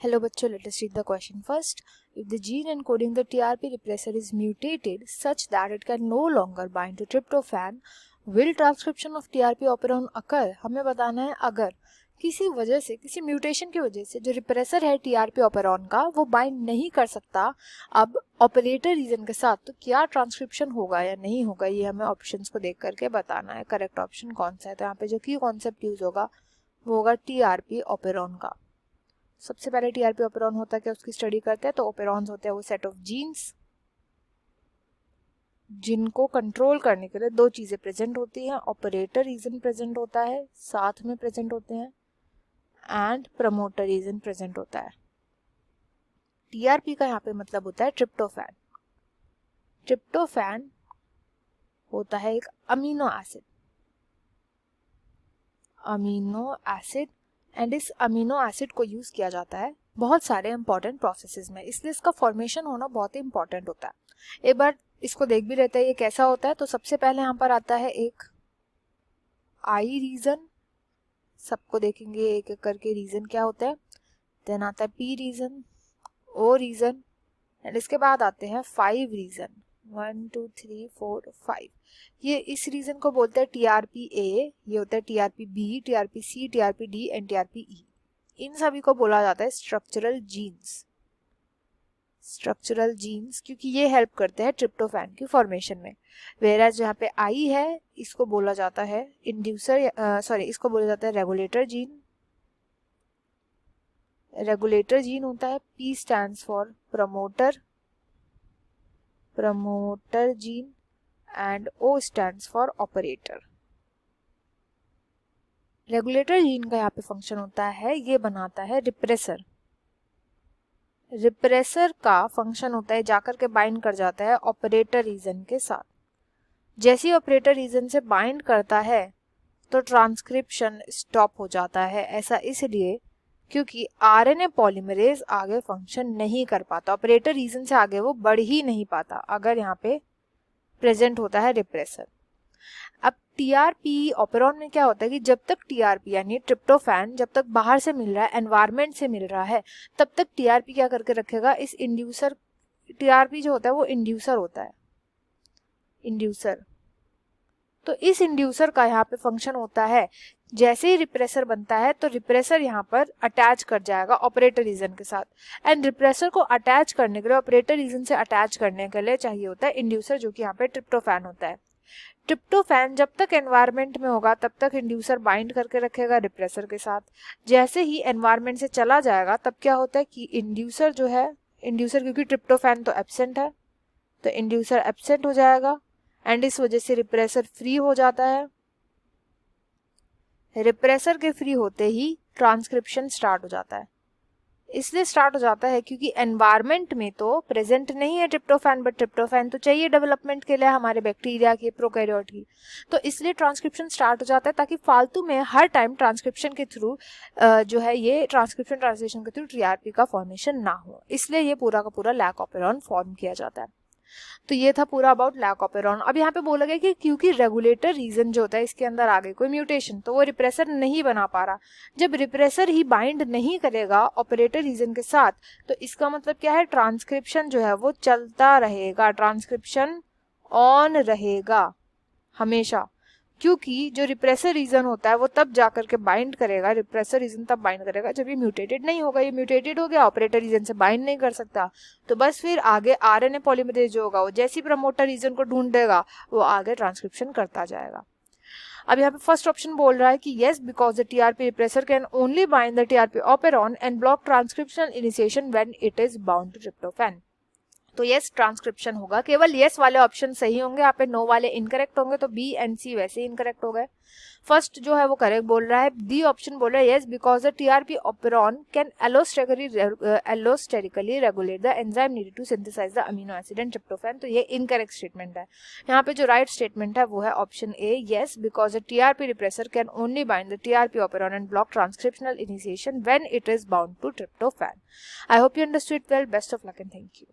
Hello बच्चों, let us read the question first. If the gene encoding the TRP repressor is mutated such that it can no longer bind to tryptophan, will transcription of TRP operon occur? हमें बताना है अगर किसी वजह से, किसी mutation की वजह से जो रिप्रेसर है टीआरपी ऑपेरॉन का वो बाइंड नहीं कर सकता अब ऑपरेटर रीजन के साथ, तो क्या ट्रांसक्रिप्शन होगा या नहीं होगा, ये हमें ऑप्शंस को देख करके बताना है करेक्ट ऑप्शन कौन सा है। तो यहाँ पे जो की कॉन्सेप्ट यूज होगा वो होगा टीआरपी ऑपेरॉन का। सबसे पहले टीआरपी ऑपेरॉन होता है क्या, उसकी स्टडी करते हैं। तो ऑपेरॉन्स होते हैं वो सेट ऑफ जीन्स जिनको कंट्रोल करने के लिए दो चीजें प्रेजेंट होती हैं, ऑपरेटर रीजन प्रेजेंट होता है, साथ में प्रेजेंट होते हैं, एंड प्रमोटर रीजन प्रेजेंट होता है। टीआरपी का यहाँ पे मतलब होता है ट्रिप्टोफैन। ट्रिप्टोफैन होता है एक अमीनो एसिड, एंड इस अमीनो एसिड को यूज किया जाता है बहुत सारे इंपॉर्टेंट प्रोसेसेस में, इसलिए इसका फॉर्मेशन होना बहुत ही इंपॉर्टेंट होता है। एक बार इसको देख भी लेते हैं ये कैसा होता है। तो सबसे पहले यहाँ पर आता है एक आई रीजन, सबको देखेंगे एक एक करके रीजन क्या होता है। देन आता है P region, O region, and इसके बाद आते हैं 5 रीजन, 1 2 3 4 5। ये इस रीजन को बोलते हैं टीआरपी ए, ये होता है TRP B, TRP C, TRP D and TRP E. इन सभी को बोला जाता है स्ट्रक्चरल जीन्स। स्ट्रक्चरल जीन्स क्योंकि ये हेल्प करते हैं ट्रिप्टोफैन की फॉर्मेशन में। वेराज जहाँ पे आई है इसको बोला जाता है इंड्यूसर, इसको बोला जाता है रेगुलेटर जीन। रेगुलेटर जीन होता है, P stands for promoter gene, and O stands for operator। Regulator gene का यहाँ पे फंक्शन होता है, ये बनाता है रिप्रेसर। रिप्रेसर का फंक्शन होता है जाकर के बाइंड कर जाता है ऑपरेटर रीजन के साथ। जैसे ही ऑपरेटर रीजन से बाइंड करता है तो ट्रांसक्रिप्शन स्टॉप हो जाता है। ऐसा इसलिए क्योंकि आरएनए पॉलीमरेज आगे फंक्शन नहीं कर पाता, ऑपरेटर रीजन से आगे वो बढ़ ही नहीं पाता अगर यहाँ पे प्रेजेंट होता है रिप्रेसर। अब टीआरपी ऑपेरॉन में क्या होता है कि जब तक टीआरपी यानी ट्रिप्टोफैन जब तक बाहर से मिल रहा है, एनवायरनमेंट से मिल रहा है, तब तक टीआरपी क्या करके रखेगा, इस इंड्यूसर, टीआरपी जो होता है वो इंड्यूसर होता है, इंड्यूसर। तो इस इंड्यूसर का यहाँ पे फंक्शन होता है जैसे ही रिप्रेसर बनता है तो रिप्रेसर यहाँ पर अटैच कर जाएगा ऑपरेटर रीजन के साथ, एंड रिप्रेसर को अटैच करने के लिए, ऑपरेटर रीजन से अटैच करने के लिए चाहिए होता है इंड्यूसर, जो कि यहाँ पे ट्रिप्टोफैन होता है। ट्रिप्टोफैन जब तक एनवायरनमेंट में होगा तब तक इंड्यूसर बाइंड करके रखेगा रिप्रेसर के साथ। जैसे ही एनवायरनमेंट से चला जाएगा तब क्या होता है कि इंड्यूसर जो है, इंड्यूसर क्योंकि ट्रिप्टोफैन तो एब्सेंट है तो इंड्यूसर एब्सेंट हो जाएगा, एंड इस वजह से रिप्रेसर फ्री हो जाता है। रिप्रेसर के फ्री होते ही ट्रांसक्रिप्शन स्टार्ट हो जाता है। इसलिए स्टार्ट हो जाता है क्योंकि एनवायरनमेंट में तो प्रेजेंट नहीं है ट्रिप्टोफैन, बट ट्रिप्टोफैन तो चाहिए डेवलपमेंट के लिए हमारे बैक्टीरिया के, प्रोकैरियोट की। तो इसलिए ट्रांसक्रिप्शन स्टार्ट हो जाता है ताकि फालतू में हर टाइम ट्रांसक्रिप्शन के थ्रू जो है ये ट्रांसक्रिप्शन ट्रांसलेशन के थ्रू टीआरपी का फॉर्मेशन ना हो, इसलिए ये पूरा का पूरा लैक ऑपेरॉन फॉर्म किया जाता है। तो ये था पूरा अबाउट लैक ऑपेरॉन। अब यहाँ पे बोला गया कि क्योंकि रेगुलेटर रीजन जो होता है इसके अंदर आ गई कोई म्यूटेशन तो वो रिप्रेसर नहीं बना पा रहा। जब रिप्रेसर ही बाइंड नहीं करेगा ऑपरेटर रीजन के साथ तो इसका मतलब क्या है, ट्रांसक्रिप्शन जो है वो चलता रहेगा, ट्रांसक्रिप्शन ऑन रहेगा हमेशा, क्योंकि जो रिप्रेसर रीजन होता है वो तब जाकर के बाइंड करेगा, रिप्रेसर रीजन तब बाइंड करेगा जब ये म्यूटेटेड नहीं होगा। ये म्यूटेटेड हो गया, ऑपरेटर रीजन से बाइंड नहीं कर सकता, तो बस फिर आगे आरएनए पॉलीमरेज जो होगा वो जैसी प्रमोटर रीजन को ढूंढेगा वो आगे ट्रांसक्रिप्शन करता जाएगा। अब यहाँ पे फर्स्ट ऑप्शन बोल रहा है कि yes because the TRP repressor can only bind the TRP operon and block transcriptional initiation when it is bound to tryptophan. तो यस ट्रांसक्रिप्शन होगा, केवल यस वाले ऑप्शन सही होंगे, यहाँ पे नो वाले इनकरेक्ट होंगे, तो बी एंड सी वैसे ही इनकरेक्ट हो गए। फर्स्ट जो है वो करेक्ट बोल रहा है, डी ऑप्शन बोल रहा है yes because the TRP operon can allosterically regulate the enzyme needed to synthesize the amino acid and tryptophan. तो ये इनकरेक्ट स्टेटमेंट है। यहाँ पे जो राइट स्टेटमेंट है वो है option A, yes because the TRP repressor can only bind the TRP operon and block transcriptional initiation when it is bound to tryptophan. I hope you understood well. Best of luck and thank you.